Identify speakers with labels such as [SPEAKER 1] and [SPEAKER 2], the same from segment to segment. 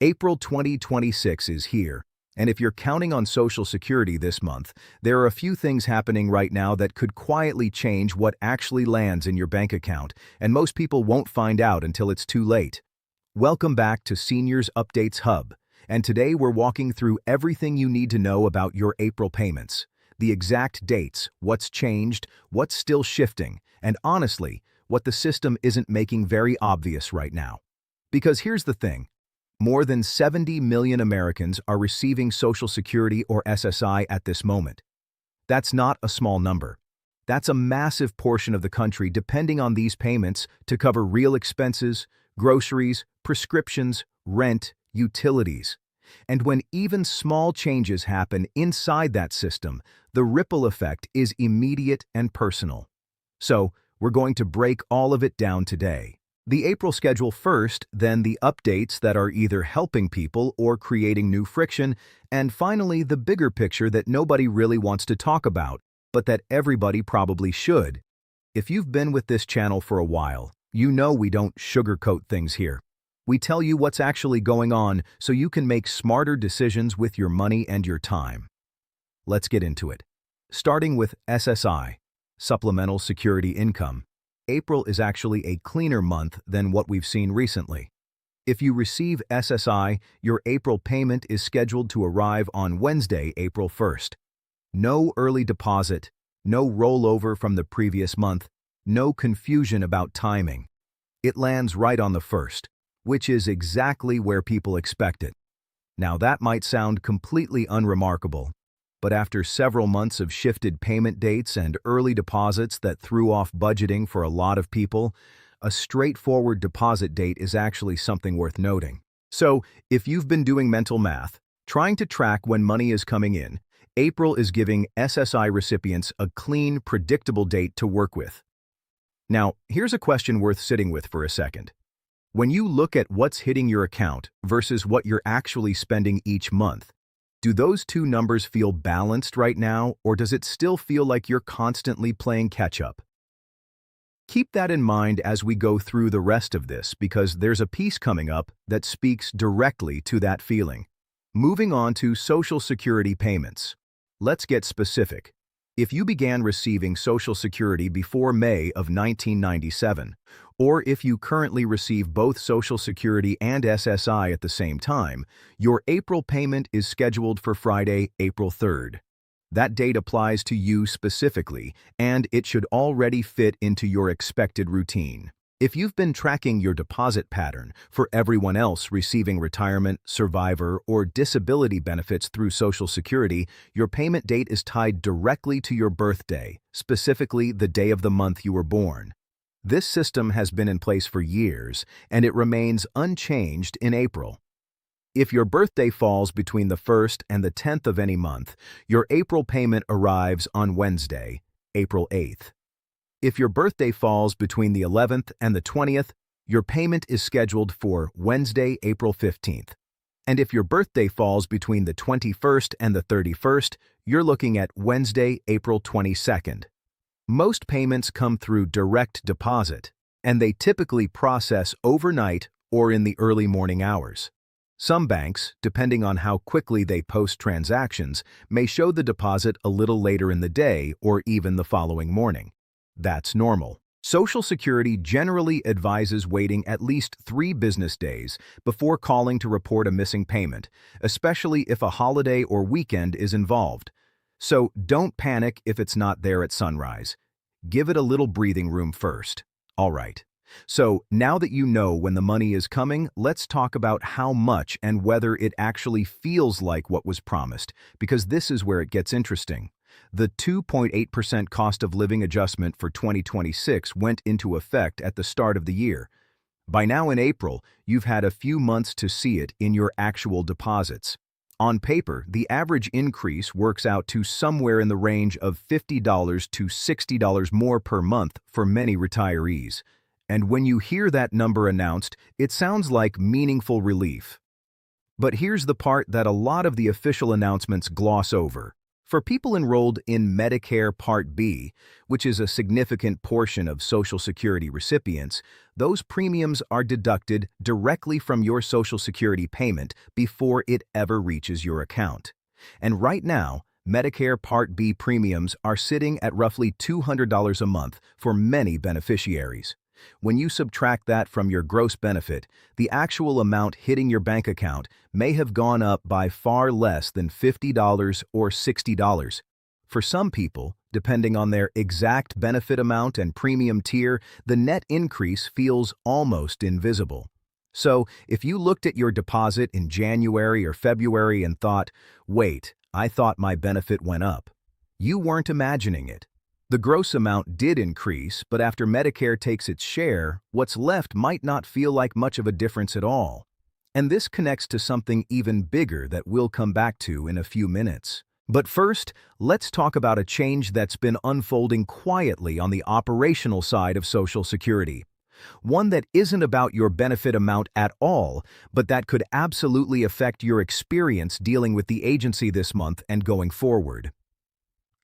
[SPEAKER 1] April 2026 is here, and if you're counting on Social Security this month, there are a few things happening right now that could quietly change what actually lands in your bank account, and most people won't find out until it's too late. Welcome back to Seniors Updates Hub, and today we're walking through everything you need to know about your April payments, the exact dates, what's changed, what's still shifting, and honestly, what the system isn't making very obvious right now. Because here's the thing. More than 70 million Americans are receiving Social Security or SSI at this moment. That's not a small number. That's a massive portion of the country depending on these payments to cover real expenses, groceries, prescriptions, rent, utilities. And when even small changes happen inside that system, the ripple effect is immediate and personal. So, we're going to break all of it down today. The April schedule first, then the updates that are either helping people or creating new friction, and finally the bigger picture that nobody really wants to talk about, but that everybody probably should. If you've been with this channel for a while, you know we don't sugarcoat things here. We tell you what's actually going on so you can make smarter decisions with your money and your time. Let's get into it. Starting with SSI, Supplemental Security Income. April is actually a cleaner month than what we've seen recently. If you receive SSI, your April payment is scheduled to arrive on Wednesday, April 1st. No early deposit, no rollover from the previous month, no confusion about timing. It lands right on the 1st, which is exactly where people expect it. Now that might sound completely unremarkable, but after several months of shifted payment dates and early deposits that threw off budgeting for a lot of people, a straightforward deposit date is actually something worth noting. So, if you've been doing mental math, trying to track when money is coming in, April is giving SSI recipients a clean, predictable date to work with. Now, here's a question worth sitting with for a second. When you look at what's hitting your account versus what you're actually spending each month, do those two numbers feel balanced right now, or does it still feel like you're constantly playing catch-up? Keep that in mind as we go through the rest of this, because there's a piece coming up that speaks directly to that feeling. Moving on to Social Security payments. Let's get specific. If you began receiving Social Security before May of 1997, or if you currently receive both Social Security and SSI at the same time, your April payment is scheduled for Friday, April 3rd. That date applies to you specifically, and it should already fit into your expected routine. If you've been tracking your deposit pattern for everyone else receiving retirement, survivor, or disability benefits through Social Security, your payment date is tied directly to your birthday, specifically the day of the month you were born. This system has been in place for years, and it remains unchanged in April. If your birthday falls between the 1st and the 10th of any month, your April payment arrives on Wednesday, April 8th. If your birthday falls between the 11th and the 20th, your payment is scheduled for Wednesday, April 15th. And if your birthday falls between the 21st and the 31st, you're looking at Wednesday, April 22nd. Most payments come through direct deposit, and they typically process overnight or in the early morning hours. Some banks, depending on how quickly they post transactions, may show the deposit a little later in the day or even the following morning. That's normal. Social Security generally advises waiting at least 3 business days before calling to report a missing payment, especially if a holiday or weekend is involved. So don't panic if it's not there at sunrise. Give it a little breathing room first. All right. So now that you know when the money is coming, let's talk about how much and whether it actually feels like what was promised, because this is where it gets interesting. The 2.8% cost of living adjustment for 2026 went into effect at the start of the year. By now in April, you've had a few months to see it in your actual deposits. On paper, the average increase works out to somewhere in the range of $50 to $60 more per month for many retirees. And when you hear that number announced, it sounds like meaningful relief. But here's the part that a lot of the official announcements gloss over. For people enrolled in Medicare Part B, which is a significant portion of Social Security recipients, those premiums are deducted directly from your Social Security payment before it ever reaches your account. And right now, Medicare Part B premiums are sitting at roughly $200 a month for many beneficiaries. When you subtract that from your gross benefit, the actual amount hitting your bank account may have gone up by far less than $50 or $60. For some people, depending on their exact benefit amount and premium tier, the net increase feels almost invisible. So, if you looked at your deposit in January or February and thought, "Wait, I thought my benefit went up," you weren't imagining it. The gross amount did increase, but after Medicare takes its share, what's left might not feel like much of a difference at all. And this connects to something even bigger that we'll come back to in a few minutes. But first, let's talk about a change that's been unfolding quietly on the operational side of Social Security. One that isn't about your benefit amount at all, but that could absolutely affect your experience dealing with the agency this month and going forward.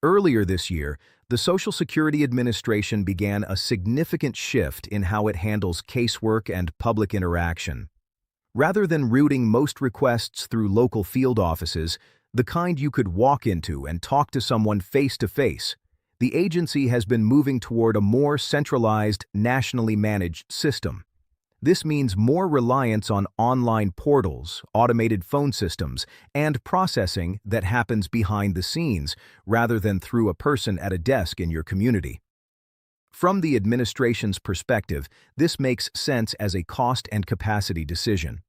[SPEAKER 1] Earlier this year, the Social Security Administration began a significant shift in how it handles casework and public interaction. Rather than routing most requests through local field offices, the kind you could walk into and talk to someone face-to-face, the agency has been moving toward a more centralized, nationally managed system. This means more reliance on online portals, automated phone systems, and processing that happens behind the scenes rather than through a person at a desk in your community. From the administration's perspective, this makes sense as a cost and capacity decision.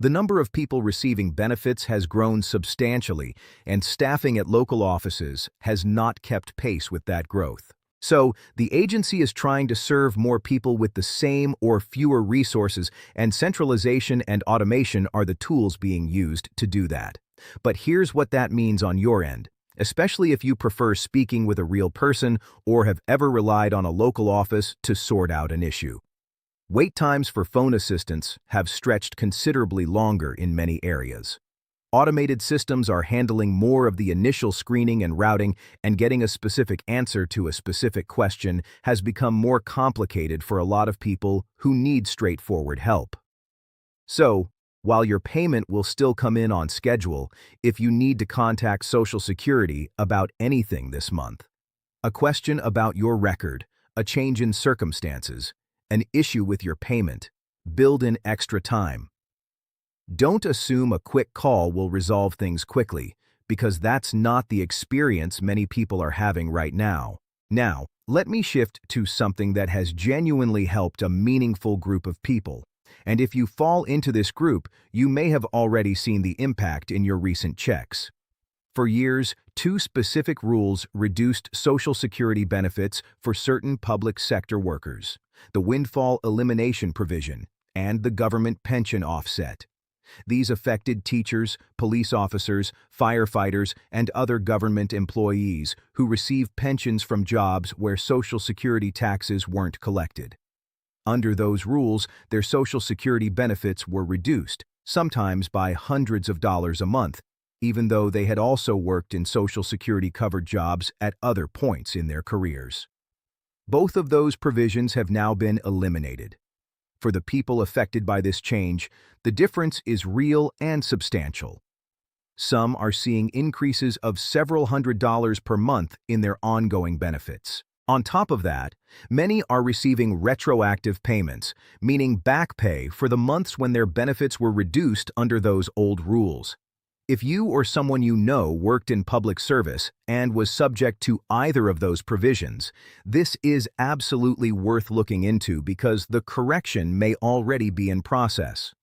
[SPEAKER 1] The number of people receiving benefits has grown substantially, and staffing at local offices has not kept pace with that growth. So, the agency is trying to serve more people with the same or fewer resources, and centralization and automation are the tools being used to do that. But here's what that means on your end, especially if you prefer speaking with a real person or have ever relied on a local office to sort out an issue. Wait times for phone assistance have stretched considerably longer in many areas. Automated systems are handling more of the initial screening and routing, and getting a specific answer to a specific question has become more complicated for a lot of people who need straightforward help. So, while your payment will still come in on schedule, if you need to contact Social Security about anything this month, a question about your record, a change in circumstances, an issue with your payment, build in extra time. Don't assume a quick call will resolve things quickly, because that's not the experience many people are having right now. Now, let me shift to something that has genuinely helped a meaningful group of people. And if you fall into this group, you may have already seen the impact in your recent checks. For years, two specific rules reduced Social Security benefits for certain public sector workers: the Windfall Elimination provision and the government pension offset. These affected teachers, police officers, firefighters, and other government employees who receive pensions from jobs where Social Security taxes weren't collected. Under those rules, their Social Security benefits were reduced, sometimes by hundreds of dollars a month, even though they had also worked in Social Security-covered jobs at other points in their careers. Both of those provisions have now been eliminated. For the people affected by this change, the difference is real and substantial. Some are seeing increases of several $100s per month in their ongoing benefits. On top of that, many are receiving retroactive payments, meaning back pay for the months when their benefits were reduced under those old rules. If you or someone you know worked in public service and was subject to either of those provisions, this is absolutely worth looking into because the correction may already be in process.